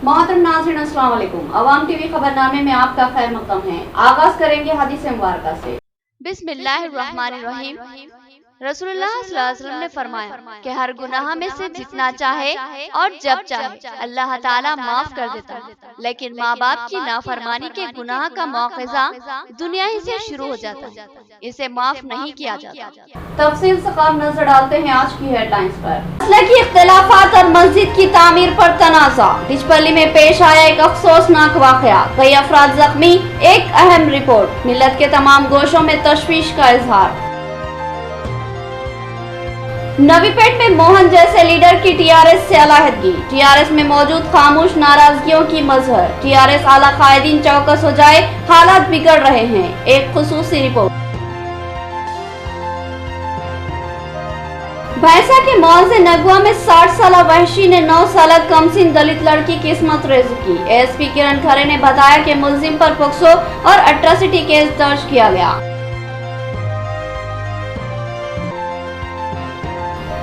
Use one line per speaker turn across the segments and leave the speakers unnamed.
मोहतरम नाज़रीन अस्सलाम वालेकुम। अवाम टीवी खबरनामे में आपका खैर मक़दम है। आगाज करेंगे हदीस मुबारका से।
बिस्मिल्लाहिर्रहमानिर्रहीम। रसूलुल्लाह सल्लल्लाहु अलैहि वसल्लम ने फरमाया कि हर गुनाह में से जितना चाहे और जब चाहे अल्लाह ताला माफ कर देता है, लेकिन माँ बाप की नाफरमानी के गुनाह का मौक़िज़ा दुनिया ही से शुरू हो जाता है, इसे माफ नहीं किया जाता।
तफसील से कब नजर डालते हैं आज की हेडलाइंस पर। मसलकी इख्तिलाफात और मस्जिद की तामीर पर तनाज़ा। डिचपल्ली में पेश आया एक अफसोसनाक वाक़या, कई अफराद जख्मी, एक अहम रिपोर्ट। मिल्लत के तमाम गोशों में तशवीश का इजहार। नवीपेट में मोहन जैसे लीडर की टीआरएस से अलहदगी। टीआरएस में मौजूद खामोश नाराजगियों की मजहर। टीआरएस आला कायदीन चौकस हो जाए, हालात बिगड़ रहे हैं, एक खुसूसी रिपोर्ट। भैंसा के मौजे नगवा में 60 साला वहशी ने 9 साल कमसिन दलित लड़की की किस्मत रेज़ की। एएसपी किरण खरे ने बताया कि मुलजिम पर पोक्सो और अट्रॉसिटी केस दर्ज किया गया।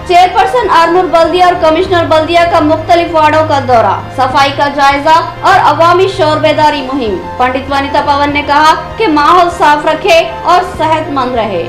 चेयरपर्सन आरमूर बल्दिया और कमिश्नर बल्दिया का मुख्तलिफ वार्डों का दौरा, सफाई का जायजा और अवामी शोर बेदारी मुहिम। पंडित वनिता पवन ने कहा कि माहौल साफ रखे और सेहतमंद रहे।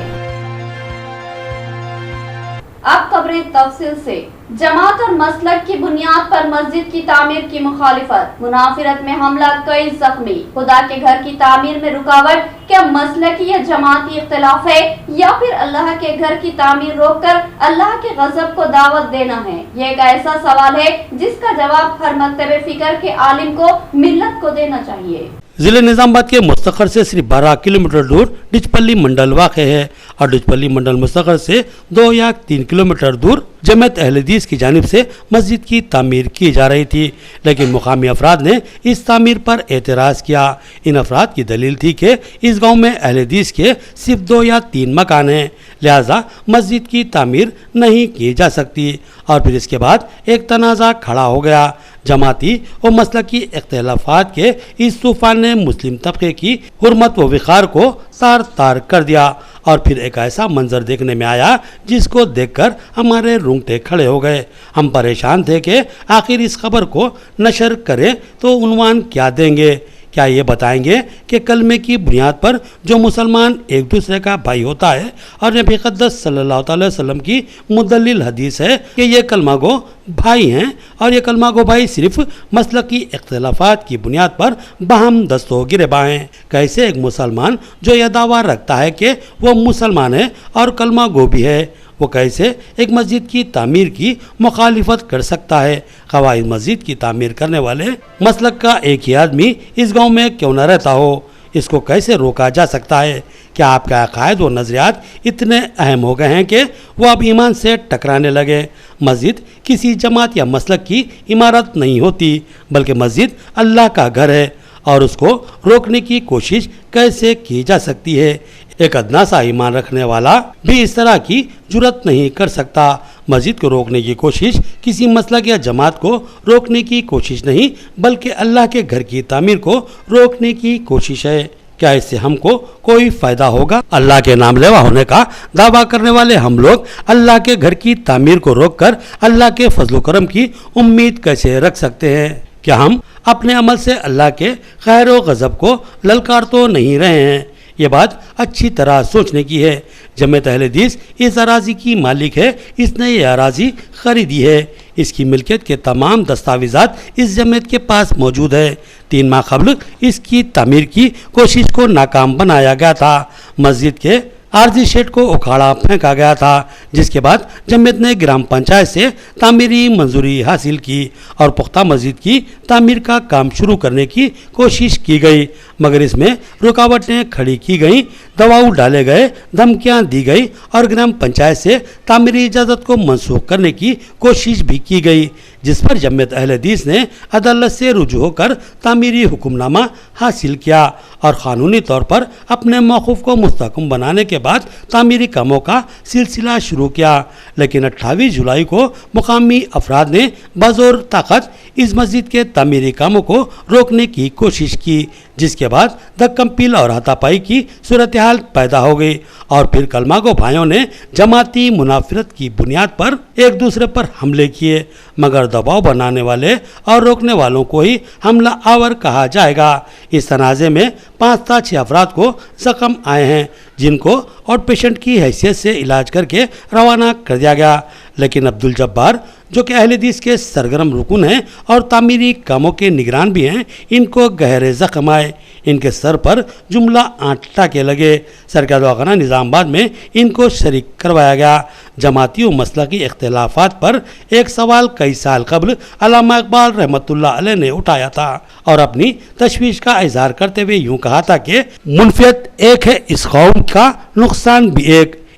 अब खबरें तफसील से। जमात और मसलक की बुनियाद पर मस्जिद की तामीर की मुखालिफत। मुनाफिरत में हमला, कई जख्मी। खुदा के घर की तामीर में रुकावट क्या मसलकी या जमाती इख्तिलाफ है या फिर अल्लाह के घर की तामीर रोककर अल्लाह के गजब को दावत देना है? ये एक ऐसा सवाल है जिसका जवाब हर मकतबे फिक्र के आलिम को, मिल्लत को देना चाहिए।
जिले निजामाबाद के मुस्तखर से सिर्फ 12 किलोमीटर दूर डिचपल्ली मंडल वाक़ है और डिचपल्ली मंडल मुस्तखर से 2 या 3 किलोमीटर दूर जमात अहले हदीस की जानिब से मस्जिद की तामीर की जा रही थी, लेकिन मुकामी अफराद ने इस तामीर पर एतराज़ किया। इन अफराद की दलील थी कि इस गांव में अहले हदीस के सिर्फ 2 या 3 मकान हैं, लिहाजा मस्जिद की तामीर नहीं की जा सकती। और फिर इसके बाद एक तनाज़ा खड़ा हो गया। जमाती और मसलकी इख्तिलाफात के इस तूफान ने मुस्लिम तबके की हुर्मत व वक़ार को तार तार कर दिया और फिर एक ऐसा मंजर देखने में आया जिसको देखकर हमारे रोंगटे खड़े हो गए। हम परेशान थे कि आखिर इस खबर को नशर करें तो उन्वान क्या देंगे? क्या ये बताएंगे कि कलमे की बुनियाद पर जो मुसलमान एक दूसरे का भाई होता है और नबी मुक़द्दस सल्लल्लाहु अलैहि वसल्लम की मुदल्लिल हदीस है कि ये कलमा गो भाई हैं और ये कलमा गो भाई सिर्फ मसलकी इख्तिलाफात की बुनियाद पर बाहम दस्तों गिरेबा हैं। कैसे एक मुसलमान जो यह दावा रखता है कि वो मुसलमान है और कलमा गो भी है, वो कैसे एक मस्जिद की तामीर की मुखालिफत कर सकता है? ख़वाइद मस्जिद की तामीर करने वाले मसलक का एक ही आदमी इस गांव में क्यों न रहता हो? इसको कैसे रोका जा सकता है? क्या आपका अकायद व नज़रियात इतने अहम हो गए हैं कि वो अब ईमान से टकराने लगे? मस्जिद किसी जमात या मसलक की इमारत नहीं होती, बल्कि मस्जिद अल्लाह का घर है और उसको रोकने की कोशिश कैसे की जा सकती है? एक अदना सा ईमान रखने वाला भी इस तरह की जुर्रत नहीं कर सकता। मस्जिद को रोकने की कोशिश किसी मसलक या जमात को रोकने की कोशिश नहीं, बल्कि अल्लाह के घर की तामीर को रोकने की कोशिश है। क्या इससे हमको कोई फ़ायदा होगा? अल्लाह के नाम लेवा होने का दावा करने वाले हम लोग अल्लाह के घर की तामीर को रोककर अल्लाह के फजल करम की उम्मीद कैसे रख सकते हैं? क्या हम अपने अमल से अल्लाह के खैर व गज़ब को ललकार तो नहीं रहे हैं? ये बात अच्छी तरह सोचने की है। जमात अहले हदीस इस अराजी की मालिक है, इसने ये अराजी खरीदी है, इसकी मिल्कियत के तमाम दस्तावेज़ात इस जमात के पास मौजूद है। 3 माह कबल इसकी तामीर की कोशिश को नाकाम बनाया गया था। मस्जिद के आरजी शेड को उखाड़ा फेंका गया था, जिसके बाद जमात ने ग्राम पंचायत से तामीरी मंजूरी हासिल की और पुख्ता मस्जिद की तामीर का काम शुरू करने की कोशिश की गई, मगर इसमें रुकावटें खड़ी की गईं, दबाव डाले गए, धमकियां दी गई और ग्राम पंचायत से तामीरी इजाज़त को मनसूख करने की कोशिश भी की गई, जिस पर जमात अहले हदीस ने अदालत से रुजू होकर तामीरी हुक्मनामा हासिल किया اور قانونی طور پر اپنے موقف کو مستحکم بنانے کے بعد تعمیری کاموں کا سلسلہ شروع کیا، لیکن 28 جولائی کو مقامی افراد نے بزور طاقت اس مسجد کے تعمیری کاموں کو روکنے کی کوشش کی، جس کے بعد دھکم پیل اور ہاتھا پائی کی صورتحال پیدا ہو گئی اور پھر کلمہ گو بھائیوں نے جماعتی منافرت کی بنیاد پر ایک دوسرے پر حملے کیے، مگر دباؤ بنانے والے اور روکنے والوں کو ہی حملہ آور کہا جائے گا۔ اس تنازع میں 5 تا 6 افراد کو زخم آئے ہیں، جن کو آؤٹ پیشنٹ کی حیثیت سے علاج کر کے روانہ کر دیا گیا، لیکن عبدالجبار جو کہ اہل حدیث کے سرگرم رکن ہیں اور تعمیری کاموں کے نگران بھی ہیں، ان کو گہرے زخم آئے، ان کے سر پر جملہ 8 ٹانکے لگے۔ سرکار دواخانہ نظام آباد میں ان کو شریک کروایا گیا۔ جماعتی و مسلکی اختلافات پر ایک سوال کئی سال قبل علامہ اقبال رحمۃ اللہ علیہ نے اٹھایا تھا اور اپنی تشویش کا اظہار کرتے ہوئے یوں کہا تھا کہ منفیت ایک ہے اس قوم کا، نقصان بھی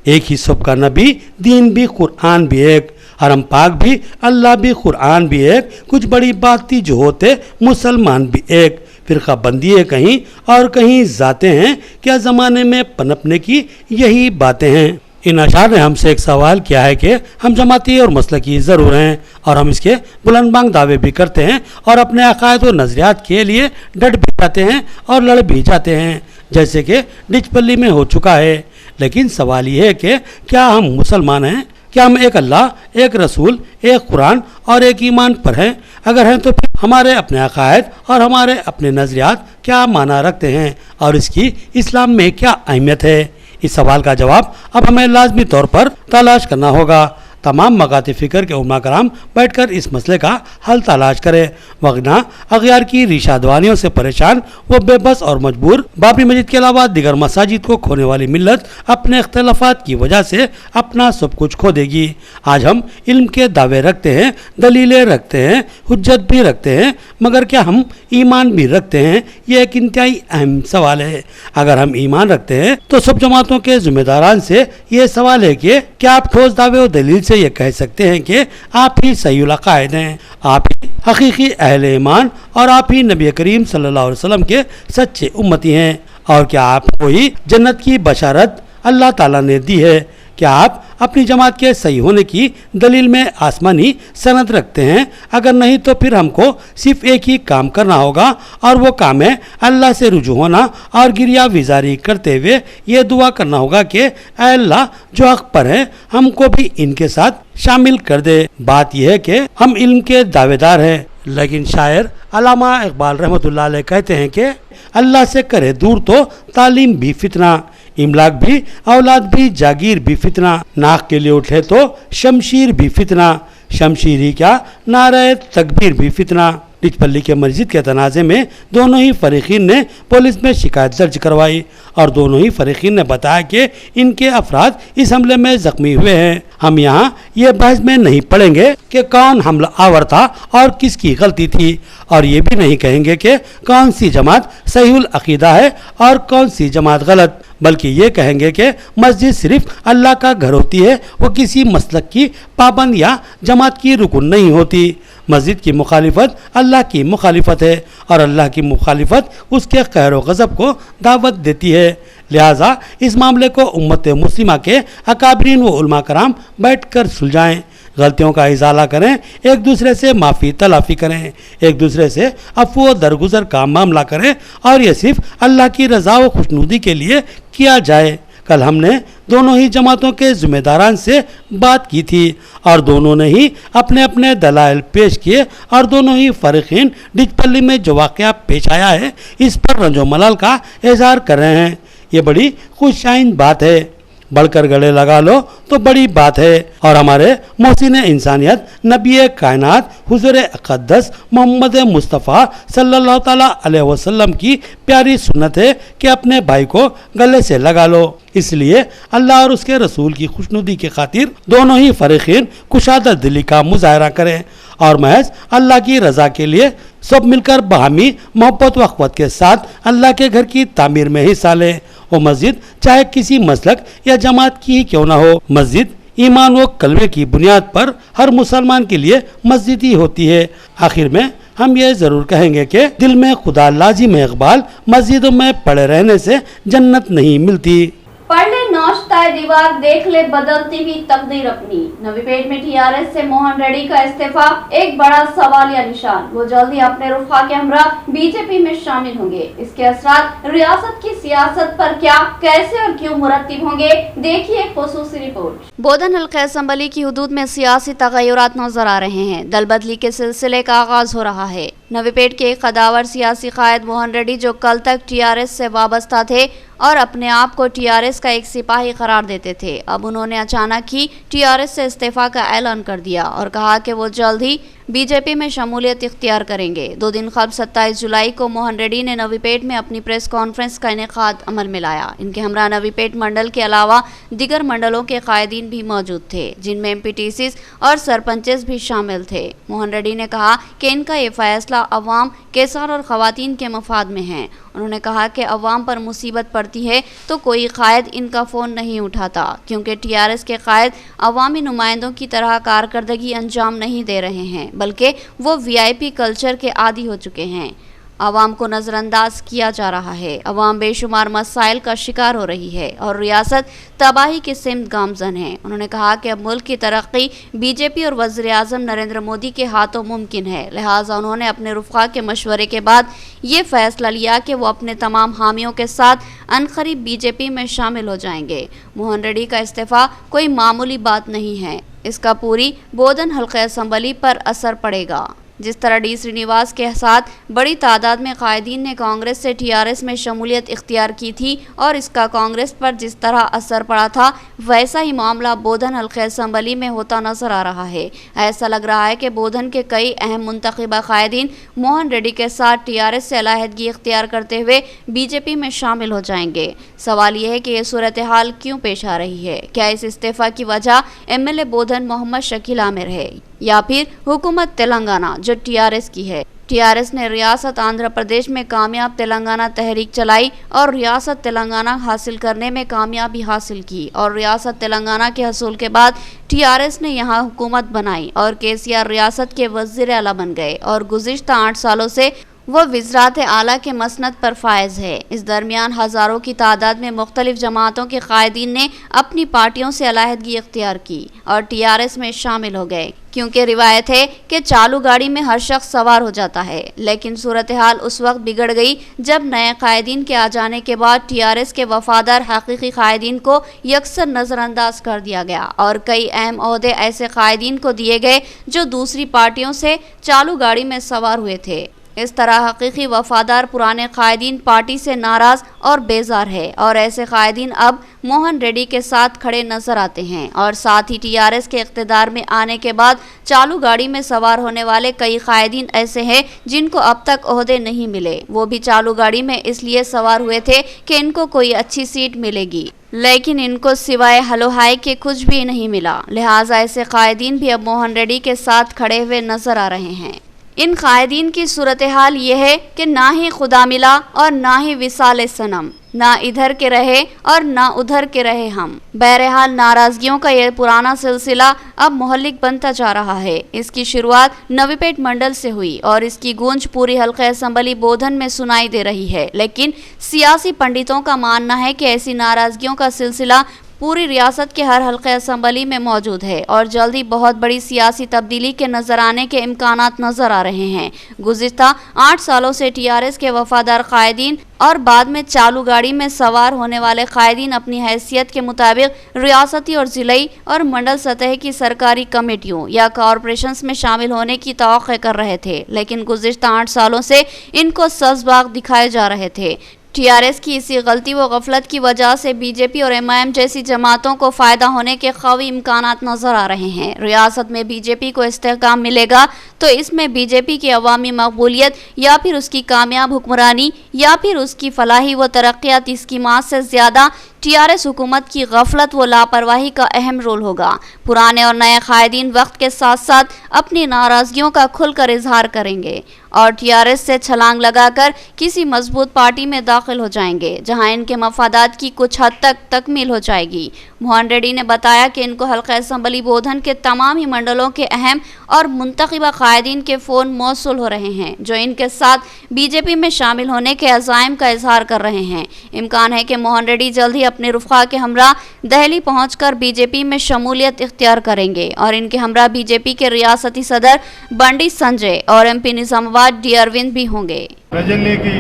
ایک ہی سب کا نبی، دین بھی قرآن بھی ایک، حرم پاک بھی اللہ بھی قرآن بھی ایک، کچھ بڑی بات تھی جو ہوتے مسلمان بھی ایک، فرقہ بندی ہے کہیں اور کہیں ذاتیں ہیں، کیا زمانے میں پنپنے کی یہی باتیں ہیں۔ ان اشعار نے ہم سے ایک سوال کیا ہے کہ ہم جماعتی اور مسلکی ضرور ہیں اور ہم اس کے بلند بانگ دعوے بھی کرتے ہیں اور اپنے عقائد و نظریات کے لیے ڈٹ بھی جاتے ہیں اور لڑ بھی جاتے ہیں، جیسے کہ ڈچ پلی میں ہو چکا ہے، لیکن سوال یہ ہے کہ کیا ہم مسلمان ہیں؟ کیا ہم ایک اللہ، ایک رسول، ایک قرآن اور ایک ایمان پر ہیں؟ اگر ہیں تو پھر ہمارے اپنے عقائد اور ہمارے اپنے نظریات کیا معنی رکھتے ہیں اور اس کی اسلام میں کیا اہمیت ہے؟ اس سوال کا جواب اب ہمیں لازمی طور پر تلاش کرنا ہوگا۔ تمام مغاتی فکر کے علماء کرام بیٹھ کر اس مسئلے کا حل تلاش کرے، وگرنہ اغیار کی ریشہ دوانیوں سے پریشان وہ بے بس اور مجبور بابری مسجد کے علاوہ دیگر مساجد کو کھونے والی ملت اپنے اختلافات کی وجہ سے اپنا سب کچھ کھو دے گی۔ آج ہم علم کے دعوے رکھتے ہیں، دلیلیں رکھتے ہیں، حجت بھی رکھتے ہیں، مگر کیا ہم ایمان بھی رکھتے ہیں؟ یہ ایک انتہائی اہم سوال ہے۔ اگر ہم ایمان رکھتے ہیں تو سب جماعتوں کے ذمہ داران سے یہ سوال ہے کہ کیا آپ ٹھوس دعوے و دلیل سے یہ کہہ سکتے ہیں کہ آپ ہی صحیح العقائد ہیں، آپ ہی حقیقی اہل ایمان اور آپ ہی نبی کریم صلی اللہ علیہ وسلم کے سچے امتی ہیں؟ اور کیا آپ کو ہی جنت کی بشارت اللہ تعالیٰ نے دی ہے؟ کیا آپ اپنی جماعت کے صحیح ہونے کی دلیل میں آسمانی سند رکھتے ہیں؟ اگر نہیں تو پھر ہم کو صرف ایک ہی کام کرنا ہوگا اور وہ کام ہے اللہ سے رجوع ہونا اور گریہ وزاری کرتے ہوئے یہ دعا کرنا ہوگا کہ اے اللہ جو حق پر ہیں ہم کو بھی ان کے ساتھ شامل کر دے۔ بات یہ ہے کہ ہم علم کے دعوے دار ہیں، لیکن شاعر علامہ اقبال رحمۃ اللہ علیہ کہتے ہیں کہ اللہ سے کرے دور تو تعلیم بھی فتنہ، املاک بھی، اولاد بھی، جاگیر بھی فتنہ، ناک کے لیے اٹھے تو شمشیر بھی فتنہ، شمشیر ہی کیا نعرہ تکبیر بھی فتنہ۔ ڈچ پلی کے مسجد کے تنازع میں دونوں ہی فریقین نے پولیس میں شکایت درج کروائی اور دونوں ہی فریقین نے بتایا کہ ان کے افراد اس حملے میں زخمی ہوئے ہیں۔ ہم یہاں یہ بحث میں نہیں پڑیں گے کہ کون حملہ آور تھا اور کس کی غلطی تھی، اور یہ بھی نہیں کہیں گے کہ کون سی جماعت صحیح العقیدہ ہے اور کون سی جماعت غلط، بلکہ یہ کہیں گے کہ مسجد صرف اللہ کا گھر ہوتی ہے، وہ کسی مسلک کی پابند یا جماعت کی رکن نہیں ہوتی۔ مسجد کی مخالفت اللہ کی مخالفت ہے اور اللہ کی مخالفت اس کے قہر و غضب کو دعوت دیتی ہے، لہٰذا اس معاملے کو امت مسلمہ کے اکابرین و علماء کرام بیٹھ کر سلجھائیں، غلطیوں کا ازالہ کریں، ایک دوسرے سے معافی تلافی کریں، ایک دوسرے سے عفو و درگزر کا معاملہ کریں اور یہ صرف اللہ کی رضا و خوشنودی کے لیے کیا جائے۔ کل ہم نے دونوں ہی جماعتوں کے ذمہ داران سے بات کی تھی اور دونوں نے ہی اپنے اپنے دلائل پیش کیے اور دونوں ہی فریقین ڈچ پلی میں جو واقعہ پیش آیا ہے اس پر رنج و ملال کا اظہار کر رہے ہیں۔ یہ بڑی خوش آئند بات ہے، بڑھ کر گلے لگا لو تو بڑی بات ہے، اور ہمارے محسن انسانیت نبی کائنات حضور اقدس محمد مصطفیٰ صلی اللہ تعالیٰ علیہ وسلم کی پیاری سنت ہے کہ اپنے بھائی کو گلے سے لگا لو۔ اس لیے اللہ اور اس کے رسول کی خوشنودی کی خاطر دونوں ہی فریقین کشادہ دلی کا مظاہرہ کریں اور محض اللہ کی رضا کے لیے سب مل کر باہمی محبت و اخوت کے ساتھ اللہ کے گھر کی تعمیر میں حصہ لیں۔ وہ مسجد چاہے کسی مسلک یا جماعت کی ہی کیوں نہ ہو، مسجد ایمان و کلمے کی بنیاد پر ہر مسلمان کے لیے مسجد ہی ہوتی ہے۔ آخر میں हम ये जरूर कहेंगे कि दिल में खुदा लाजिम है इकबाल, मस्जिदों में पड़े रहने से जन्नत नहीं मिलती।
पढ़ ले नौशताए दीवार, देख ले बदलती हुई तकदीर अपनी। नवी पेट में टीआरएस से मोहन रेड्डी का इस्तीफा एक बड़ा सवालिया निशान। वो जल्दी अपने रुखा के हमरा बीजेपी में शामिल होंगे। इसके असरात रियासत की सियासत पर क्या, कैसे और क्यों मुरत्तिब होंगे, देखिए एक खुसूसी रिपोर्ट।
बोधन हल्का असम्बली की हुदूद में सियासी तगय्युरात नजर आ रहे हैं। दल बदली के सिलसिले का आगाज हो रहा है। नवी पेट के एक कदावर सियासी कायद मोहन रेड्डी, जो कल तक टीआरएस से वाबस्ता थे और अपने आप को टीआरएस का एक सिपाही करार देते थे, अब उन्होंने अचानक ही टीआरएस से इस्तीफा का ऐलान कर दिया और कहा कि वो जल्द ही बीजेपी में शमूलियत इख्तियार करेंगे। 2 दिन कबल 27 जुलाई को मोहन रेड्डी ने नवी पेट में अपनी प्रेस कॉन्फ्रेंस का इनेकाद अमल में लाया। इनके हमरा नवी पेट मंडल के अलावा दिगर मंडलों के कायदीन भी मौजूद थे, जिनमें एमपीटीसीज और सरपंचेस भी शामिल थे। मोहन रेड्डी ने कहा कि इनका ये फैसला अवाम, किसान और खवातीन के मफाद में है। उन्होंने कहा कि अवाम पर मुसीबत पड़ती है तो कोई कायद इनका फ़ोन नहीं उठाता, क्योंकि टीआरएस के कायद अवामी नुमाइंदों की तरह कारकर्दगी अंजाम नहीं दे रहे हैं, बल्कि वो वीआईपी कल्चर के आदी हो चुके हैं। आवाम को नज़रअंदाज किया जा रहा है। अवाम बेशुमार मसाइल का शिकार हो रही है और रियासत तबाही के सिमत गामजन है। उन्होंने कहा कि अब मुल्क की तरक्की बीजेपी और वज़ीर आज़म नरेंद्र मोदी के हाथों मुमकिन है, लिहाजा उन्होंने अपने रुफ़ा के मशवरे के बाद ये फैसला लिया कि वो अपने तमाम हामियों के साथ अनकरीब बीजेपी में शामिल हो जाएंगे। मोहन रेड्डी का इस्तीफ़ा कोई मामूली बात नहीं है, इसका पूरी बोधन हल्का असम्बली पर असर पड़ेगा। जिस तरह डी श्रीनिवास के साथ बड़ी तादाद में कायदीन ने कांग्रेस से टीआरएस में शमूलियत इख्तियार की थी और इसका कांग्रेस पर जिस तरह असर पड़ा था, वैसा ही मामला बोधन हल्का असम्बली में होता नजर आ रहा है। ऐसा लग रहा है कि बोधन के कई अहम मुंतखबा कायदीन मोहन रेड्डी के साथ टीआरएस से अलहदगी इख्तियार करते हुए बीजेपी में शामिल हो जाएंगे। सवाल यह है कि यह सूरत हाल क्यों पेश आ रही है? क्या इस इस्तीफा की वजह एमएलए बोधन मोहम्मद शकील आमिर है या फिर हुकूमत तेलंगाना जो टीआरएस की है? टीआरएस ने रियासत आंध्र प्रदेश में कामयाब तेलंगाना तहरीक चलाई और रियासत तेलंगाना हासिल करने में कामयाबी हासिल की और रियासत तेलंगाना के हसूल के बाद टीआरएस ने यहाँ हुकूमत बनाई और केसीआर रियासत के वज़ीर आला बन गए और गुज़िश्ता 8 सालों से वो वज़रात आला के मसनद पर फायज है। इस दरमियान हज़ारों की तादाद में मुख्तलिफ जमातों के कायदीन ने अपनी पार्टियों से अलहदगी इख्तियार की और टीआरएस में शामिल हो गए, क्योंकि रिवायत है कि चालू गाड़ी में हर शख्स सवार हो जाता है। लेकिन सूरत हाल उस वक्त बिगड़ गई जब नए कायदीन के आ जाने के बाद टीआरएस के वफादार हकीकी कायदीन को यकसर नज़रअंदाज कर दिया गया और कई अहम ओहदे ऐसे कायदीन को दिए गए जो दूसरी पार्टियों से चालू गाड़ी में सवार हुए थे। इस तरह हकीकी वफादार पुराने कायदीन पार्टी से नाराज़ और बेजार है और ऐसे कायदीन अब मोहन रेड्डी के साथ खड़े नजर आते हैं और साथ ही टीआरएस के इख्तिदार में आने के बाद चालू गाड़ी में सवार होने वाले कई कायदीन ऐसे हैं जिनको अब तक ओहदे नहीं मिले। वो भी चालू गाड़ी में इसलिए सवार हुए थे कि इनको कोई अच्छी सीट मिलेगी, लेकिन इनको सिवाय हलो हाय के कुछ भी नहीं मिला। लिहाजा ऐसे कायदीन भी अब मोहन रेड्डी के साथ खड़े हुए नजर आ रहे हैं। इन कायदीन की सूरत हाल ये है कि ना ही खुदा मिला और ना ही विसाल सनम, ना इधर के रहे और ना उधर के रहे हम। बहरहाल नाराजगियों का यह पुराना सिलसिला अब मोहल्लिक बनता जा रहा है। इसकी शुरुआत नवी पेट मंडल से हुई और इसकी गूंज पूरी हल्का असम्बली बोधन में सुनाई दे रही है, लेकिन सियासी पंडितों का मानना है कि ऐसी नाराजगियों का सिलसिला पूरी रियासत के हर हल्के असम्बली में मौजूद है और जल्दी बहुत बड़ी सियासी तब्दीली के नजर आने के इम्कानात नजर आ रहे हैं। गुज़िश्ता 8 सालों से टीआरएस के वफादार कायदीन और बाद में चालू गाड़ी में सवार होने वाले कायदीन अपनी हैसियत के मुताबिक रियासती और ज़िलाई और मंडल सतह की सरकारी कमेटियों या कॉरपोरेशंस में शामिल होने की तवक्को कर रहे थे, लेकिन गुज़िश्ता 8 सालों से इनको सजबाग दिखाए जा रहे थे। टीआरएस की इसी गलती व गफलत की वजह से बीजेपी और एमआईएम जैसी जमातों को फ़ायदा होने के कवी इम्कानात नज़र आ रहे हैं। रियासत में बीजेपी को इस्तेहकाम मिलेगा तो इसमें बीजेपी की अवामी मकबूलियत या फिर उसकी कामयाब हुक्मरानी या फिर उसकी फलाही व तरक्याती स्कीमात से ज़्यादा टीआरएस हुकूमत की गफलत व लापरवाही का अहम रोल होगा। पुराने और नए कायदीन वक्त के साथ साथ अपनी नाराज़गियों का खुलकर इजहार करेंगे और टीआरएस से छलांग लगाकर किसी मजबूत पार्टी में दाखिल हो जाएंगे जहां इनके मफादात की कुछ हद तक तकमील हो जाएगी। मोहन रेड्डी ने बताया कि इनको हल्का असम्बली बोधन के तमाम ही मंडलों के अहम और मुंतखबा कायदीन के फ़ोन मौसूल हो रहे हैं जो इनके साथ बीजेपी में शामिल होने के अज़ाइम का इजहार कर रहे हैं। इम्कान है कि मोहन रेड्डी जल्द ही अपने रुफ़ा के हमरा दिल्ली पहुंचकर बीजेपी में शमूलियत इख्तियार करेंगे और इनके हमरा बीजेपी के रियासती सदर बंडी संजय और एमपी निजामाबाद डी अरविंद भी होंगे।
ప్రజల్లోకి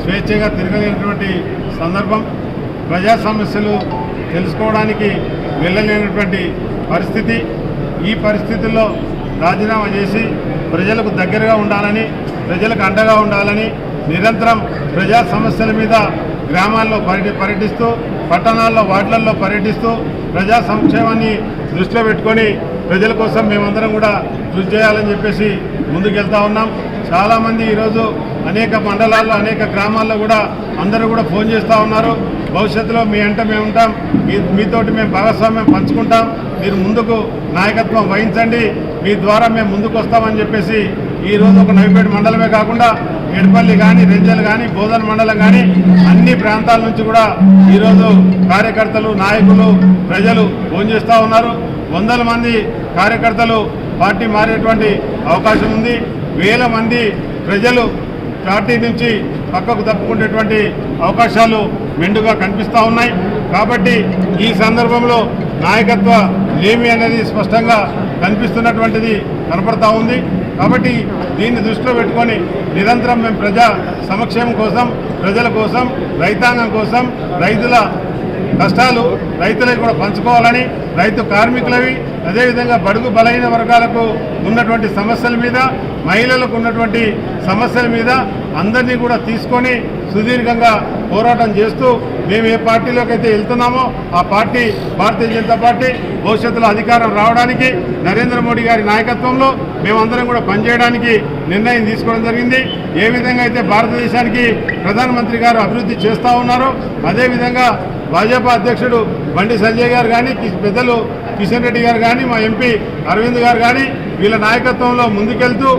స్వేచ్ఛగా తిరగలేనటువంటి సందర్భం, ప్రజా సమస్యలు తెలుసుకోవడానికి వెళ్ళలేనటువంటి పరిస్థితి, ఈ పరిస్థితుల్లో రాజీనామా చేసి ప్రజలకు దగ్గరగా ఉండాలని, ప్రజలకు అండగా ఉండాలని నిరంతరం ప్రజా సమస్యల మీద గ్రామాల్లో పర్యటిస్తూ పట్టణాల్లో వార్డులలో పర్యటిస్తూ ప్రజా సంక్షేమాన్ని దృష్టిలో పెట్టుకొని ప్రజల కోసం మేమందరం కూడా కృషి చేయాలని చెప్పేసి ముందుకెళ్తా ఉన్నాం. చాలామంది ఈరోజు అనేక మండలాల్లో అనేక గ్రామాల్లో కూడా అందరూ కూడా ఫోన్ చేస్తూ ఉన్నారు. భవిష్యత్తులో మీ అంట మేము ఉంటాం, మీతోటి మేము భాగస్వామ్యం పంచుకుంటాం, మీరు ముందుకు నాయకత్వం వహించండి, మీ ద్వారా మేము ముందుకు వస్తామని చెప్పేసి ఈరోజు ఒక నవిపేట మండలమే కాకుండా ఎడపల్లి కానీ, రెంజల్ కానీ, బోధన మండలం కానీ అన్ని ప్రాంతాల నుంచి కూడా ఈరోజు కార్యకర్తలు, నాయకులు, ప్రజలు ఫోన్ చేస్తూ ఉన్నారు. వందల మంది కార్యకర్తలు పార్టీ మారేటువంటి అవకాశం ఉంది. వేల మంది ప్రజలు పార్టీ నుంచి పక్కకు తప్పుకునేటువంటి అవకాశాలు మెండుగా కనిపిస్తూ ఉన్నాయి. కాబట్టి ఈ సందర్భంలో నాయకత్వ లేమి అనేది స్పష్టంగా కనిపిస్తున్నటువంటిది కనపడతా ఉంది. కాబట్టి దీన్ని దృష్టిలో పెట్టుకొని నిరంతరం మేము ప్రజా సంక్షేమం కోసం, ప్రజల కోసం, రైతాంగం కోసం, రైతుల కష్టాలు రైతులకు కూడా పంచుకోవాలని, రైతు కార్మికులవి అదేవిధంగా బడుగు బలహీన వర్గాలకు ఉన్నటువంటి సమస్యల మీద, మహిళలకు ఉన్నటువంటి సమస్యల మీద అందరినీ కూడా తీసుకొని సుదీర్ఘంగా పోరాటం చేస్తూ మేము ఏ పార్టీలోకి అయితే వెళ్తున్నామో ఆ పార్టీ భారతీయ జనతా పార్టీ భవిష్యత్తులో అధికారం రావడానికి నరేంద్ర మోడీ గారి నాయకత్వంలో మేమందరం కూడా పనిచేయడానికి నిర్ణయం తీసుకోవడం జరిగింది. ఏ విధంగా అయితే భారతదేశానికి ప్రధానమంత్రి గారు అభివృద్ధి చేస్తూ ఉన్నారో అదేవిధంగా భాజపా అధ్యక్షుడు బండి సంజయ్ గారు కానీ, పెద్దలు కిషన్ రెడ్డి గారు కానీ, మా ఎంపీ అరవింద్ గారు కానీ వీళ్ళ నాయకత్వంలో ముందుకెళ్తూ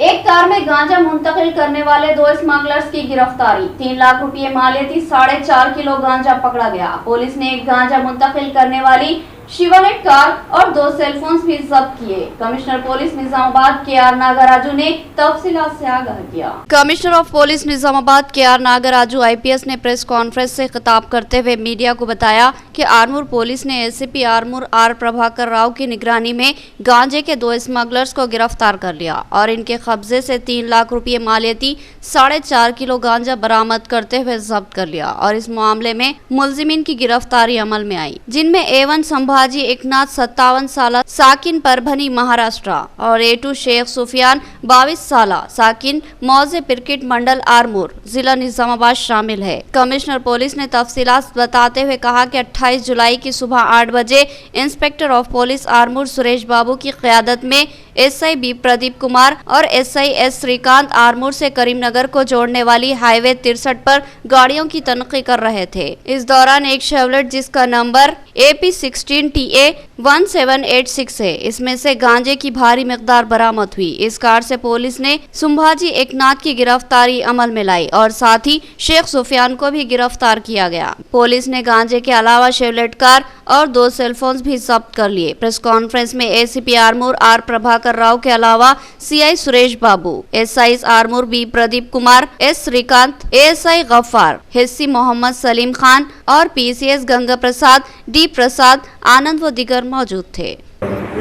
एक कार में गांजा मुंतकिल करने वाले 2 स्मगलर्स की गिरफ्तारी। 3 लाख रुपए मालियती 4.5 किलो गांजा पकड़ा गया। पुलिस ने एक गांजा मुंतकिल करने वाली शिवलेट कार और 2 सेलफोन्स भी जब्त किए। Commissioner police Nizamabad KR. Nagaraju ने तफसीलात से आगाह किया।
Commissioner of police Nizamabad KR. Nagaraju IPS ने प्रेस कॉन्फ्रेंस से खिताब करते हुए मीडिया को बताया कि आरमूर पुलिस ने एसीपी आरमूर आर प्रभाकर राव की निगरानी में गांजे के 2 स्मगलर्स को गिरफ्तार कर लिया और इनके कब्जे से 3 लाख रुपए मालियती 4.5 किलो गांजा बरामद करते हुए जब्त कर लिया और इस मामले में मुलजिमीन की गिरफ्तारी अमल में आई, जिनमें A1 संभाजी एकनाथ 57 साल साकिन परभनी महाराष्ट्र और A2 शेख सुफियान 22 साल साकिन मौजे पिरकिट मंडल आरमूर जिला निजामाबाद शामिल है। कमिश्नर पुलिस ने तफसीलात बताते हुए कहा कि 28 जुलाई की सुबह 8 बजे inspector of police Armoor Suresh Babu की क़यादत में SI बी प्रदीप कुमार और SI S श्रीकांत आरमूर से करीमनगर को जोड़ने वाली हाईवे 63 पर गाड़ियों की तनक़ी कर रहे थे। इस दौरान एक शेवलेट जिसका नंबर AP16TA 1786 है, इसमें से गांजे की भारी मिकदार बरामद हुई। इस कार से पुलिस ने संभाजी एकनाथ की गिरफ्तारी अमल में लाई और साथ ही शेख सुफियान को भी गिरफ्तार किया गया। पुलिस ने गांजे के अलावा शेवलेट कार और 2 सेलफोन्स भी जब्त कर लिए। प्रेस कॉन्फ्रेंस में एसीपी आरमूर आर प्रभाकर राव के अलावा CI Suresh Babu, SI Armoor B Pradeep Kumar, S Srikanth, ASI Gaffar, हिस्सी मोहम्मद सलीम खान और PCS गंगा प्रसाद, D प्रसाद, आनंद व दिगर मौजूद थे।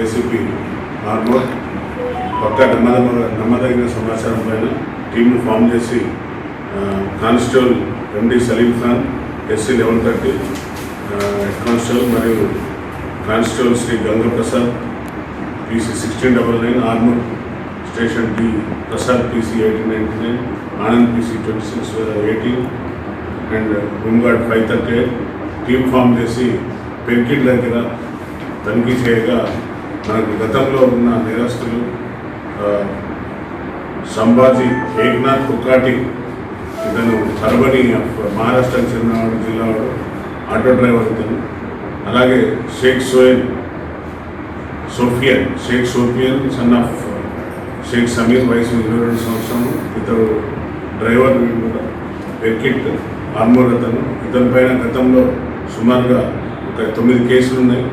एसीपी आरमूर पक्का నమ్మదగిన సమాచారం పైన టీంను ఫామ్ చేసి constable MD Salim Khan SC 1130 head constable మరియు constable Sri Ganga Prasad PC 1699 Armoor station D Prasad PC 1899 Anand PC 2618 and home guard 538 team form చేసి పెంకిట్ దగ్గర తనిఖీ చేయగా మనకు గతంలో ఉన్న నేరస్తులు సంభాజీ ఏక్నాథ్ కుకాటి ఇతను పర్బని మహారాష్ట్రకు చెందినవాడు, జిల్లావాడు, ఆటో డ్రైవర్ ఇతను. అలాగే షేక్ సోఫియన్ సన్ ఆఫ్ షేక్ సమీర్, వయసు 22 సంవత్సరం. ఇతడు డ్రైవర్ పెర్కిట్ ఆర్మూర్. ఇతని పైన గతంలో సుమారుగా 9 కేసులు ఉన్నాయి.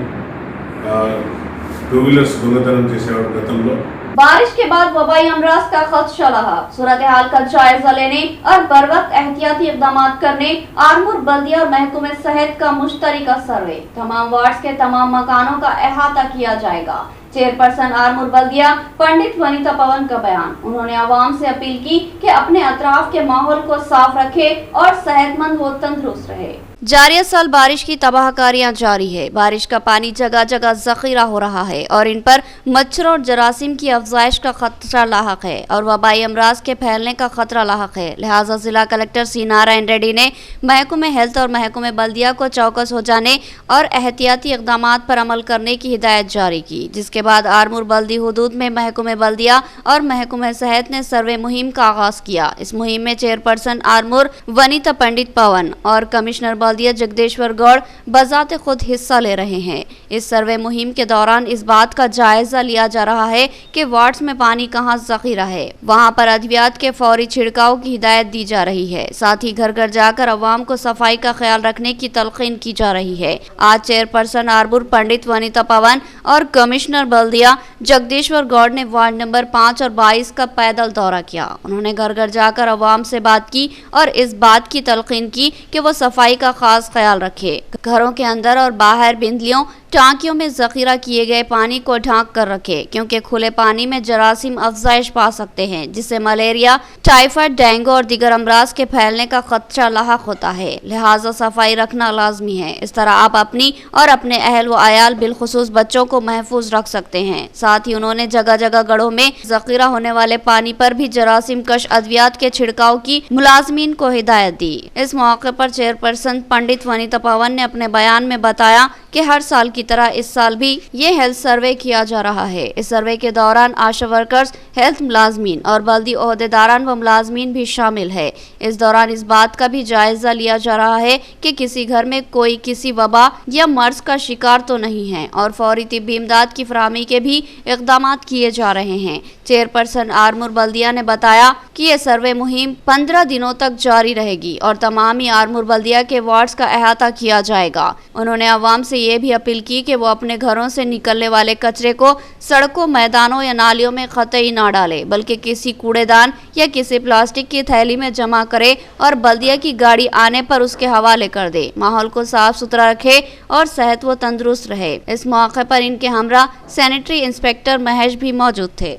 2 వీలర్స్ దొంగతనం చేసేవాడు గతంలో.
बारिश के बाद वबाई अमराज का खदशा रहा. सूरत हाल का जायजा लेने और बर वक्त एहतियाती इक़दाम करने आरमूर बल्दिया और महकमे सेहत का मुश्तरका सर्वे. तमाम वार्ड्स के तमाम मकानों का अहाता किया जाएगा. चेयरपर्सन आरमूर बल्दिया पंडित वनिता पवन का बयान. उन्होंने आवाम से अपील की कि अपने अतराफ के माहौल को साफ रखे और सेहतमंद व तंदुरुस्त रहे.
जारी साल बारिश की तबाहकारियां जारी है. बारिश का पानी जगह जगह जखीरा हो रहा है और इन पर मच्छर और जरासीम की अफजाइश का खतरा लाहक है और वबाई अमराज के फैलने का खतरा लाहक है. लिहाजा जिला कलेक्टर सी नारायण रेड्डी ने महकमे हेल्थ और महकमे बल्दिया को चौकस हो जाने और एहतियाती इक़दाम पर अमल करने की हिदायत जारी की, जिसके बाद आरमूर बल्दी हुदूद में महकमे बल्दिया और महकमे सेहत ने सर्वे मुहिम का आगाज किया. इस मुहिम में चेयरपर्सन आरमूर वनिता पंडित पवन और कमिश्नर बल्दिया जगदेश्वर गौड़ बजाते खुद हिस्सा ले रहे हैं. इस सर्वे मुहिम के दौरान इस बात का जायजा लिया जा रहा है कि वार्ड्स में पानी कहां जखीरा है, वहां पर अद्वियात के फौरी छिड़काव की हिदायत दी जा रही है. साथ ही घर घर जाकर अवाम को सफाई का ख्याल रखने की तलकीन की जा रही है. आज चेयरपर्सन आरमूर पंडित वनिता पवन और कमिश्नर बल्दिया जगदेश्वर गौड़ ने वार्ड नंबर 5 और 22 का पैदल दौरा किया. उन्होंने घर घर जाकर अवाम से बात की और इस बात की तलकीन की कि वो सफाई का खास ख्याल रखे. घरों के अंदर और बाहर बिंदलियों टांकियों में जखीरा किए गए पानी को ढांक कर रखे, क्योंकि खुले पानी में जरासीम अफजाइश पा सकते हैं, जिससे मलेरिया, टाइफाइड, डेंगू और दीगर अमराज के फैलने का खदशा लाहक होता है. लिहाजा सफाई रखना लाजमी है. इस तरह आप अपनी और अपने अहल व आयाल बिलखुसूस बच्चों को महफूज रख सकते हैं. साथ ही उन्होंने जगह जगह गढ़ों में जखीरा होने वाले पानी पर भी जरासीम कश अद्वियात के छिड़काव की मुलाजमीन को हिदायत दी. इस मौके पर चेयरपर्सन पंडित वनिता पवन ने अपने बयान में बताया कि हर साल की तरह इस साल भी ये हेल्थ सर्वे किया जा रहा है. इस सर्वे के दौरान आशा वर्कर्स, हेल्थ मुलाजमीन और बल्दी ओहदेदारान व मुलाजमीन भी शामिल है. इस दौरान इस बात का भी जायजा लिया जा रहा है कि किसी घर में कोई किसी वबा या मर्ज का शिकार तो नहीं है और फौरी तिब्बी इमदाद की फराहमी के भी इक़दाम किए जा रहे हैं. चेयरपर्सन आरमूर बल्दिया ने बताया कि ये सर्वे मुहिम 15 दिनों तक जारी रहेगी और तमामी आरमूर बल्दिया के वार्ड्स का अहाता किया जाएगा. उन्होंने आवाम से ये भी अपील की कि वो अपने घरों से निकलने वाले कचरे को सड़कों, मैदानों या नालियों में कतई ना डाले, बल्कि किसी कूड़ेदान या किसी प्लास्टिक की थैली में जमा करे और बल्दिया की गाड़ी आने पर उसके हवाले कर दे. माहौल को साफ सुथरा रखे और सेहत व तंदुरुस्त रहे. इस मौके पर इनके हमरा सैनिटरी इंस्पेक्टर महेश भी मौजूद थे.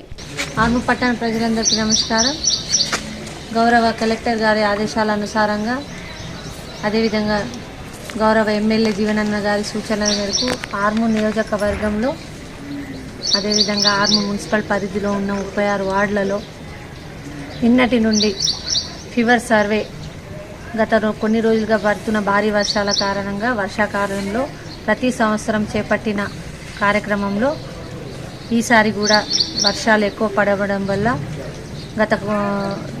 ఆర్మూర్ పట్టణ ప్రజలందరికీ నమస్కారం. గౌరవ కలెక్టర్ గారి ఆదేశాల అనుసారంగా అదేవిధంగా గౌరవ ఎమ్మెల్యే జీవనన్న గారి సూచనల మేరకు ఆర్మూర్ నియోజకవర్గంలో అదేవిధంగా ఆర్మూర్ మున్సిపల్ పరిధిలో ఉన్న 36 వార్డులలో నిన్నటి నుండి ఫీవర్ సర్వే గత కొన్ని రోజులుగా పడుతున్న భారీ వర్షాల కారణంగా వర్షాకాలంలో ప్రతి సంవత్సరం చేపట్టిన కార్యక్రమంలో ఈసారి కూడా వర్షాలు ఎక్కువ పడడం వల్ల గత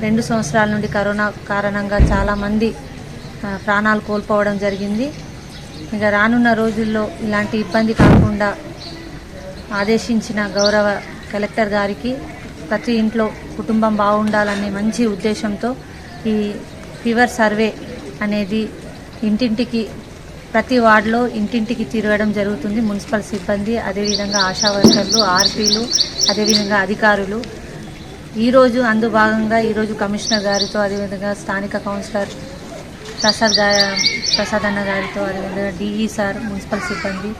2 సంవత్సరాల నుండి కరోనా కారణంగా చాలామంది ప్రాణాలు కోల్పోవడం జరిగింది. ఇక రానున్న రోజుల్లో ఇలాంటి ఇబ్బంది కాకుండా ఆదేశించిన గౌరవ కలెక్టర్ గారికి ప్రతి ఇంట్లో కుటుంబం బాగుండాలనే మంచి ఉద్దేశంతో ఈ ఫీవర్ సర్వే అనేది ఇంటింటికి ప్రతి వార్డులో ఇంటింటికి తిరగడం జరుగుతుంది. మున్సిపల్ సిబ్బంది, అదేవిధంగా ఆశా వర్కర్లు, ఆర్పీలు, అదేవిధంగా అధికారులు. ఈరోజు భాగంగా ఈరోజు కమిషనర్ గారితో, అదేవిధంగా స్థానిక కౌన్సిలర్ ప్రసాద్ అన్న గారితో, అదేవిధంగా డిఈ సార్, మున్సిపల్ సిబ్బంది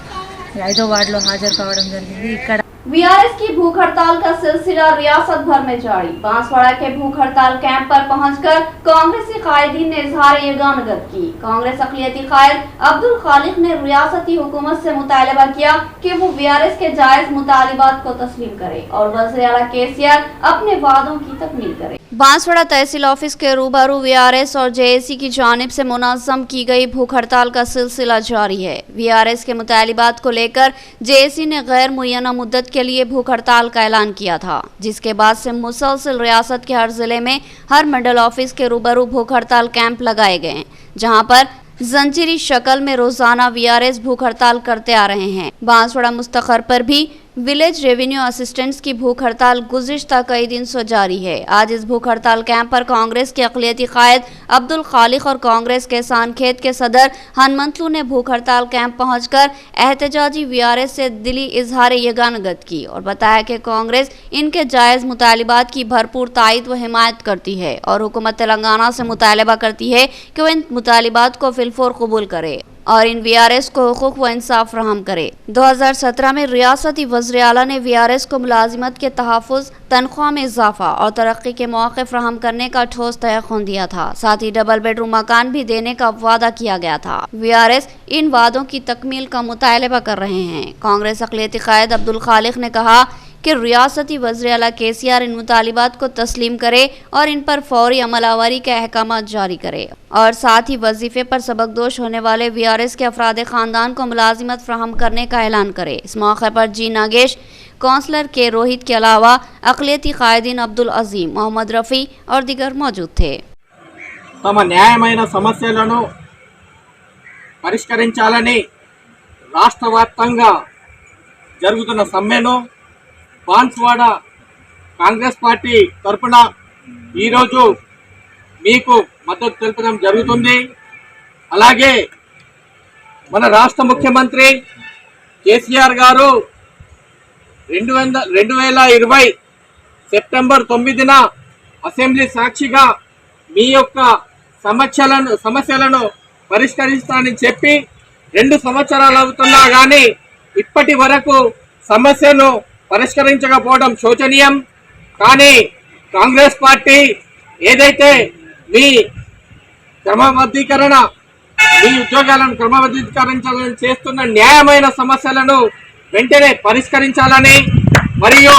5వ వార్డులో హాజరు కావడం జరిగింది. ఇక్కడ
वीआरएस की भूख हड़ताल का सिलसिला रियासत भर में जारी. बांसवाड़ा के भूख हड़ताल कैंप पर पहुंचकर कांग्रेसी कायदीन ने इजहार यगानगत की. कांग्रेस अक़लियती कायद अब्दुल खालिक ने रियासती हुकूमत से मुतालबा किया कि वो वीआरएस के जायज मुतालिबात को तस्लीम करे और वज़ीर आला केसीआर अपने वादों की तकमील करे.
बांसवाड़ा तहसील ऑफिस के रूबरू वीआरएस और जेएसी की जानिब से मुनज़्ज़म की गई भूख हड़ताल का सिलसिला जारी है. वीआरएस के मुतालिबात को लेकर जेएसी ने गैर मुय्यना मुद्दत के लिए भूख हड़ताल का ऐलान किया था, जिसके बाद से मुसलसल रियासत के हर जिले में हर मंडल ऑफिस के रूबरू भूख हड़ताल कैंप लगाए गए, जहां पर जंजीरी शक्ल में रोजाना वीआरएस भूख हड़ताल करते आ रहे हैं. बांसवाड़ा मुस्तखर पर भी विलेज रेवेन्यू असिस्टेंट्स की भूख हड़ताल गुज़िश्ता कई दिन से जारी है। आज इस भूख हड़ताल कैंप पर कांग्रेस के अक़लियती कायद अब्दुल खालिक और कांग्रेस के सानखेत के सदर हनमंतलू ने भूख हड़ताल कैंप पहुंचकर एहतजाजी वीआरएस से दिली इजहार यगानगत की और बताया कि कांग्रेस इनके जायज़ मुतालिबात की भरपूर तायद व हिमायत करती है और हुकूमत तेलंगाना से मुतालबा करती है कि वह इन मुतालिबात को फिलफौर कबूल करे और इन वीआरएस को हुकूक व इंसाफ फराहम करे। 2017 में रियासती वज़ीर आला ने वीआरएस को मुलाजिमत के तहफ़्फ़ुज़, तनख्वाह में इजाफा और तरक्की के मौक़े फराहम करने का ठोस तयक़ुन दिया था। साथ ही डबल बेडरूम मकान भी देने का वादा किया गया था। वीआरएस इन वादों की तकमील का मुतालबा कर रहे हैं। कांग्रेस अक़लियती कायद अब्दुल खालिक ने कहा कि रियासती वज़ीर आला केसीआर इन मुतालिबात को तस्लीम करे और इन पर फौरी अमलावरी के अहकामात जारी करे और साथ ही वजीफे पर सबकदोश होने वाले वीआरएस के अफराद ख़ानदान को मुलाजिमत फराहम करने का ऐलान करे। इस मौके पर जी नागेश, काउंसलर के रोहित के अलावा अक़लियती कायदीन अब्दुल अजीम, मोहम्मद रफ़ी और दीगर मौजूद थे।
తమ న్యాయమైన సమస్యలను పరిష్కరించాలని రాష్ట్ర వ్యాప్తంగా జరుగుతున్న సమ్మెను బాన్స్వాడ కాంగ్రెస్ పార్టీ తరపున ఈరోజు మీకు మద్దతు తెలపడం జరుగుతుంది। అలాగే మన రాష్ట్ర ముఖ్యమంత్రి కేసీఆర్ గారు 2020 సెప్టెంబర్ 9న అసెంబ్లీ సాక్షిగా మీ యొక్క సమస్యలను పరిష్కరిస్తానని చెప్పి 2 సంవత్సరాలు అవుతున్నా కానీ ఇప్పటి వరకు సమస్యను పరిష్కరించకపోవడం శోచనీయం। కానీ కాంగ్రెస్ పార్టీ ఏదైతే మీ ఉద్యోగాలను క్రమబద్ధీకరించాలని చేస్తున్న న్యాయమైన సమస్యలను వెంటనే పరిష్కరించాలని మరియు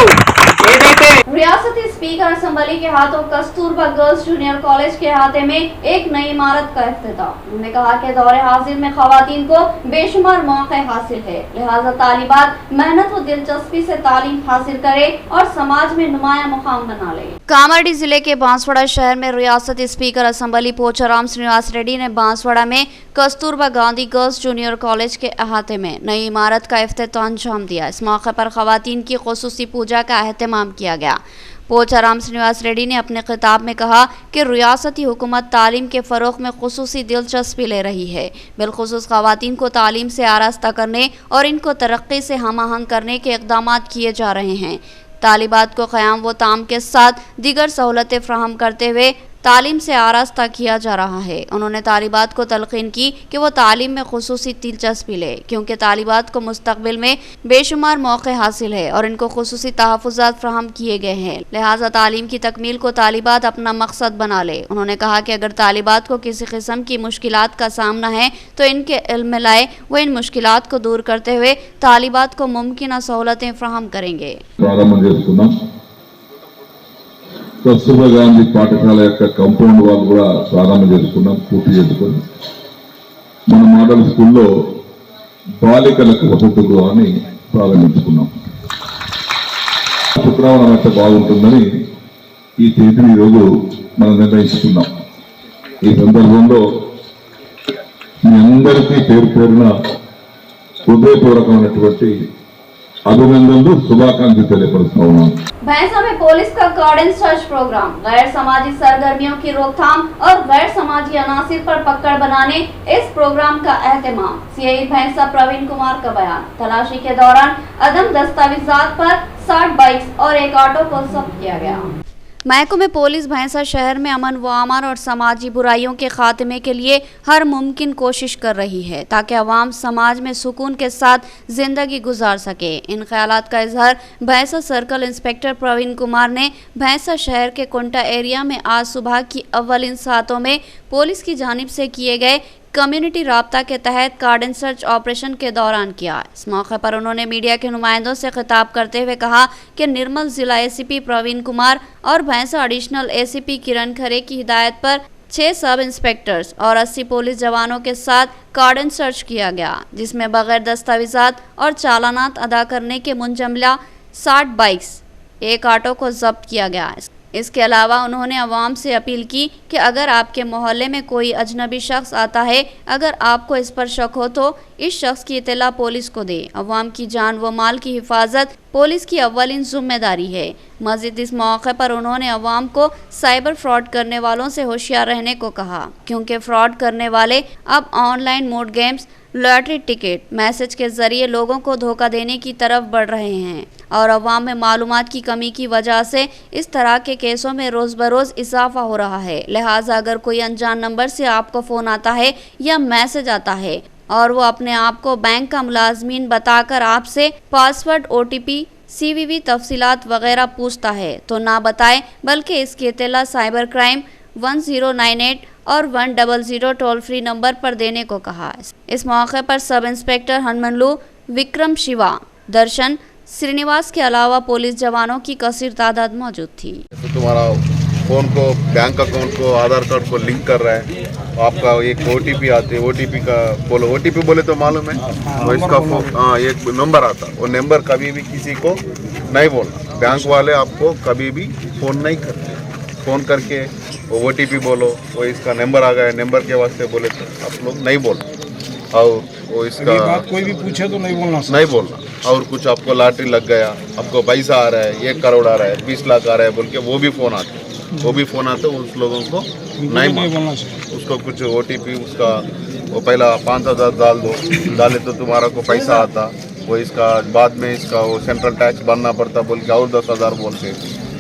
ఏదైతే
रियासती स्पीकर असम्बली के हाथों कस्तूरबा गर्ल्स जूनियर कॉलेज के अहाते में एक नई इमारत का इफ्तिताह। उन्होंने कहा कि दौरे हाजिर में खवातीन को बेशुमार मौके हासिल है, लिहाजा तालिबात मेहनत व दिलचस्पी से तालीम हासिल करे और समाज में नुमाया मुकाम बना ले।
कामारेड्डी जिले के बांसवाड़ा शहर में रियासती स्पीकर असम्बली पोचाराम श्रीनिवास रेड्डी ने बांसवाड़ा में Kasturba Gandhi girls junior college के अहाते में नई इमारत का इफ्तिताह अंजाम दिया। इस मौके पर खवातीन की खुसूसी पूजा का एहतमाम किया गया। पोचाराम श्रीनिवास रेड्डी ने अपने खिताब में कहा कि रियासती हुकूमत तालीम के फ़रोग़ में खुसूसी दिलचस्पी ले रही है। बिलखुसूस ख़वातीन को तालीम से आरास्ता करने और इनको तरक्की से हम आहंग करने के इक़दाम किए जा रहे हैं। तालिबात को क़याम व ताम के साथ दीगर सहूलतें फ़राहम करते हुए तालीम से आरास्ता किया जा रहा है। उन्होंने तालिबात को तलक़ीन की कि वो तालीम में खुसूसी दिलचस्पी ले, क्योंकि तालिबात को मुस्तक़बिल में बेशुमार मौक़े हासिल है और इनको खुसूसी तहफ़्फ़ुज़ात फ़राहम किए गए हैं, लिहाजा तालीम की तकमील को तालिबात अपना मकसद बना ले। उन्होंने कहा कि अगर तालिबात को किसी किस्म की मुश्किलात का सामना है तो इनके इल्म में लाए वो इन मुश्किलात को दूर करते हुए तालिबात को मुमकिन सहूलतें फ़राहम करेंगे।
కస్తూర్బా గాంధీ పాఠశాల యొక్క కాంపౌండ్ వాల్ కూడా ప్రారంభం చేసుకున్నాం, పూర్తి చేసుకుని మన మోడల్ స్కూల్లో బాలికలకు వసతి గృహాన్ని ప్రారంభించుకున్నాం। శుక్రవారం అయితే బాగుంటుందని ఈ తేదీని ఈరోజు మనం నిర్ణయించుకున్నాం। ఈ సందర్భంలో మీ అందరికీ పేరు పేరున హృదయపూర్వకమైనటువంటి अभिनंदन शुभाकांक्षी తెలియపరుస్తా ఉన్నాను।
भैंसा में पुलिस का कार्डन सर्च प्रोग्राम, गैर समाजी सरगर्मियों की रोकथाम और गैर समाजी अनासिर पर पकड़ बनाने इस प्रोग्राम का एहतमाम। सीआई भैंसा प्रवीण कुमार का बयान। तलाशी के दौरान अदम दस्तावेजात पर 60 बाइक्स और एक ऑटो को जब्त किया गया।
महकमे पुलिस भैंसा शहर में अमन व अमान और समाजी बुराइयों के खात्मे के लिए हर मुमकिन कोशिश कर रही है ताकि अवाम समाज में सुकून के साथ ज़िंदगी गुजार सके। इन ख्यालात का इजहार भैंसा सर्कल इंस्पेक्टर प्रवीण कुमार ने भैंसा शहर के कुंटा एरिया में आज सुबह की अव्वलिन सातों में पुलिस की जानिब से किए गए कम्युनिटी राब्ता के तहत कार्डन सर्च ऑपरेशन के दौरान किया। इस मौके पर उन्होंने मीडिया के नुमाइंदों से खिताब करते हुए कहा कि निर्मल जिला एसीपी प्रवीण कुमार और भैंसा एडिशनल एसीपी किरण खरे की हिदायत पर 6 सब इंस्पेक्टर्स और 80 पुलिस जवानों के साथ कार्डन सर्च किया गया, जिसमें बगैर दस्तावेजात और चालानात अदा करने के मुंजमला 60 बाइक्स, एक ऑटो को जब्त किया गया। इसके अलावा उन्होंने अवाम से अपील की कि अगर आपके मोहल्ले में कोई अजनबी शख्स आता है, अगर आपको इस पर शक हो तो इस शख्स की इत्तला पुलिस को दे। अवाम की जान व माल की हिफाजत पुलिस की अव्वलिन जिम्मेदारी है। मजीद इस मौके पर उन्होंने अवाम को साइबर फ्रॉड करने वालों से होशियार रहने को कहा, क्योंकि फ्रॉड करने वाले अब online mode games, lottery ticket, message के जरिए लोगों को धोखा देने की तरफ बढ़ रहे हैं और अवाम में मालूमात की कमी की वजह से इस तरह के केसों में रोज़ बरोज़ इजाफा हो रहा है। लिहाजा अगर कोई अनजान नंबर से आपको फ़ोन आता है या मैसेज आता है और वो अपने आप को बैंक का मुलाजमीन बताकर आपसे पासवर्ड, OTP, CVV तफसीलात वगैरह पूछता है तो ना बताए, बल्कि इसकी इत्तला साइबर क्राइम 1098 और 100 टोल फ्री नंबर पर देने को कहा। इस मौके पर सब इंस्पेक्टर हनुमनलू, विक्रम शिवा, दर्शन श्रीनिवास के अलावा पुलिस जवानों की कसीर तादाद मौजूद थी।
तो तुम्हारा फ़ोन को बैंक अकाउंट को आधार कार्ड को लिंक कर रहा है, आपका एक OTP आते है, OTP का बोलो, OTP बोले तो मालूम है, तो इसका एक नंबर आता, वो नंबर कभी भी किसी को नहीं बोलना। बैंक वाले आपको कभी भी फ़ोन नहीं करते, फ़ोन करके वो OTP बोलो, वो इसका नंबर आ गया, नंबर के वास्ते बोले तो आप लोग नहीं बोलना। और वो इसका
बात कोई भी पूछे तो नहीं बोलना।
और कुछ आपको लॉटरी लग गया, आपको पैसा आ रहा है, 1 करोड़ आ रहा है, 20 लाख आ रहा है बोल के वो भी फ़ोन आते उस लोगों को नहीं बोलना चाहिए। उसको कुछ OTP उसका वो पहला 5,000 डाले तो तुम्हारा को पैसा आता, वो इसका बाद में इसका वो सेंट्रल टैक्स भरना पड़ता बोल के और 10,000 बोलते,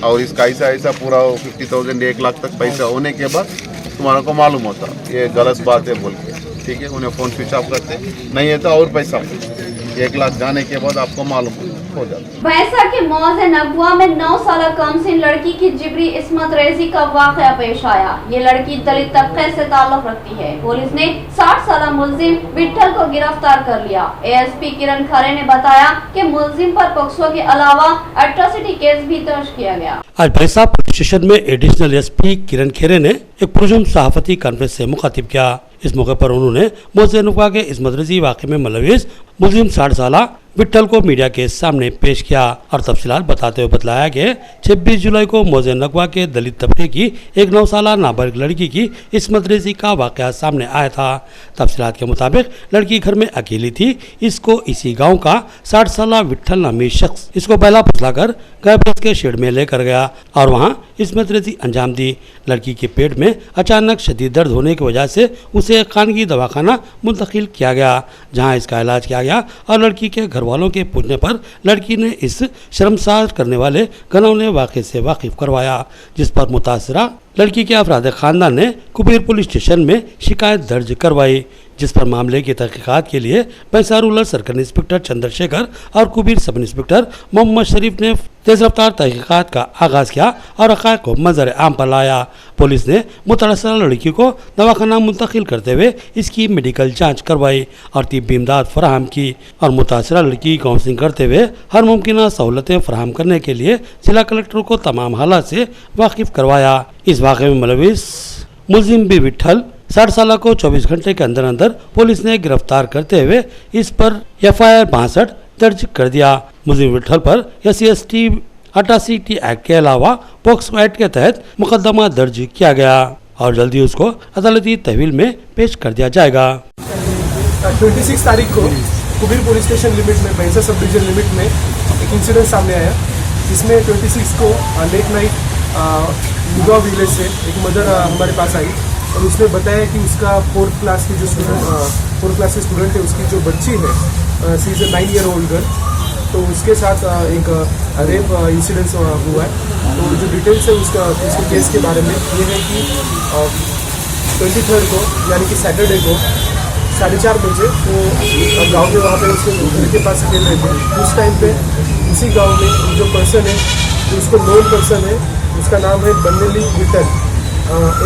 और इसका ऐसा पूरा 50,000 1 लाख तक पैसा होने के बाद तुम्हारा को मालूम होता ये गलत बात है बोल के, ठीक है। उन्हें फ़ोन स्विच ऑफ करते, नहीं है तो और पैसा 1 लाख जाने के बाद आपको मालूम हो जाता।
भैंसा के मौजे नगवा में 9 साल कमसिन लड़की की जिबरी इस्मत रेजी का वाकया पेश आया। ये लड़की दलित तबके से ताल्लुक रखती है। पुलिस ने 60 साल मुलजिम विट्ठल को गिरफ्तार कर लिया। ASP किरण खरे ने बताया कि मुलजिम पर पोक्सो के अलावा एट्रोसिटी केस भी दर्ज किया गया।
आज भैंसा पुलिस स्टेशन में एडिशनल SP किरण खेरे ने एक पुरजम सहाफती कॉन्फ्रेंस से मुखातिब किया। इस मौके पर उन्होंने मौजे नगवा के इस्मत रेजी वाक़े में मुलविस मुलजिम 60 साल विट्ठल को मीडिया के सामने पेश किया और तफसीलात बताते हुए बतलाया कि 26 जुलाई को मौजे नगवा के दलित तबके की एक 9 साल नाबालिग लड़की की इस्मत रेजी का वाकया सामने आया था। तफसीलात के मुताबिक लड़की घर में अकेली थी। इसको इसी गांव का 60 साल विट्ठल नामी शख्स इसको पहला फुसलाकर गाय भैंस के शेड में लेकर गया और वहां इस्मत रेजी अंजाम दी। लड़की के पेट में अचानक शदीद दर्द होने की वजह से उसे खानगी दवाखाना मुंतकिल किया गया, जहाँ इसका इलाज किया गया और लड़की के घर वालों के पूछने पर लड़की ने इस शर्मसार करने वाले घिनौने वाक़े से वाकिफ करवाया, जिस पर मुतासरा लड़की के अफराद खानदान ने कुबीर पुलिस स्टेशन में शिकायत दर्ज करवाई, जिस पर मामले की तहकीकात के लिए भैंसा रूरल सर्कल इंस्पेक्टर चंद्रशेखर और कुबीर सब इंस्पेक्टर मोहम्मद शरीफ ने तेज रफ्तार तहकीकात का आगाज किया और हक़ाइक़ को मंजर आम पर लाया। पुलिस ने मुतअस्सिरा लड़की को दवाखाना मुंतकिल करते हुए इसकी मेडिकल जांच करवाई और तिब्बी इमदाद फराहम की और मुतासरा लड़की की काउंसलिंग करते हुए हर मुमकिन सहूलतें फराहम करने के लिए जिला कलेक्टर को तमाम हालात से वाकिफ करवाया। इस वाक़े में मुलविस मुलजिम बी विट्ठल 60 साल को 24 घंटे के अंदर अंदर पुलिस ने गिरफ्तार करते हुए इस पर FIR 62 दर्ज कर दिया। मुलजिम विट्ठल पर SC/ST 88T एक्ट के अलावा पॉक्सो एक्ट के तहत मुकदमा दर्ज किया गया और जल्दी उसको अदालती तहवील में पेश कर दिया जाएगा।
26 तारीख को कुबीर पुलिस स्टेशन लिमिट में भैंसा सब डिवीजन लिमिट में एक इंसिडेंट सामने आया, जिसमें 26 को लेट नाइट मुगाव विलेज से एक मदर हमारे पास आई और उसने बताया कि उसका 4th क्लास की स्टूडेंट है, उसकी जो बच्ची है सी इज़ अ 9-year-old गर्ल, तो उसके साथ एक रेप इंसिडेंस हुआ है। तो जो डिटेल्स है उसके केस के बारे में ये है कि 23rd को यानी कि सैटरडे को 4:30 बजे वो गांव में वहाँ पे उसके घर के पास खेल रहे थे। उस टाइम पे उसी गांव में जो पर्सन है, जो उसको नोन पर्सन है, उसका नाम है Banneli Vittal,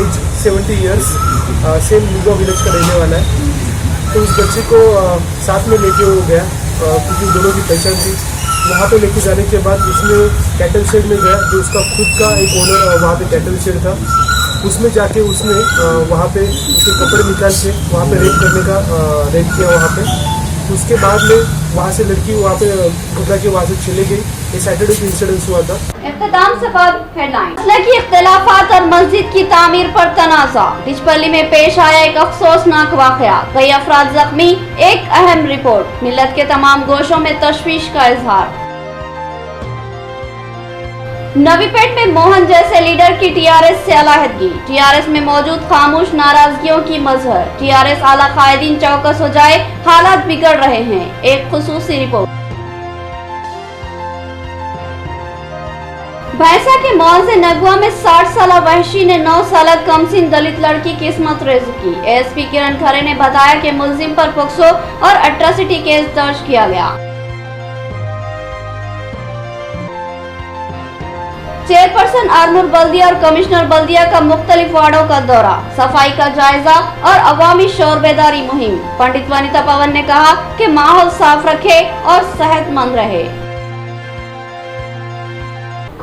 age 70 years, same Muga village का रहने वाला है। तो उस बच्चे को साथ में लेके वो गया क्योंकि दोनों की पहचान थी। वहाँ पे लेके जाने के बाद उसने कैटल शेड में गया, जो उसका खुद का एक ओनर वहाँ पे कैटल शेड था, उसमें जाके उसने वहाँ पे उसके कपड़े निकाल के वहाँ पे रेप किया वहाँ पे। उसके बाद में वहाँ से लड़की वहाँ पे घबरा के वहाँ से चले गई। ये सैटरडे को इंसिडेंस हुआ था।
इख्तिताम से बाद हेडलाइन। मसलकी इख्तिलाफात और मस्जिद की तामीर पर तनाज़ा। डिचपल्ली में पेश आया एक अफसोसनाक वाक़या, कई अफराद जख्मी, एक अहम रिपोर्ट। मिल्लत के तमाम गोशों में तशवीश का इजहार। नवीपेट में मोहन जैसे लीडर की टीआरएस से अलहदगी। टीआरएस में मौजूद खामोश नाराजगियों की मजहर। टीआरएस आला कायदीन चौकस हो जाए, हालात बिगड़ रहे हैं। एक खुसूसी रिपोर्ट। भैंसा के मौजे नगवा में 60 साला वहशी ने 9 साला कमसिन दलित लड़की की किस्मत रेज़ की। एएसपी किरण खरे ने बताया कि मुलजिम पर पोक्सो और अट्रॉसिटी केस दर्ज किया गया। चेयरपर्सन आरमूर बल्दिया और कमिश्नर बल्दिया का मुख्तलिफ वार्डों का दौरा, सफाई का जायजा और अवामी शोर बेदारी मुहिम। पंडित वनिता पवन ने कहा कि माहौल साफ रखे और सेहतमंद रहे।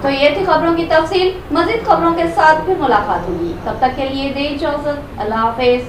तो ये थी खबरों की तफसील। मजीद खबरों के साथ फिर मुलाकात होगी, तब तक के लिए दे इजाजत। अल्लाह हाफिज।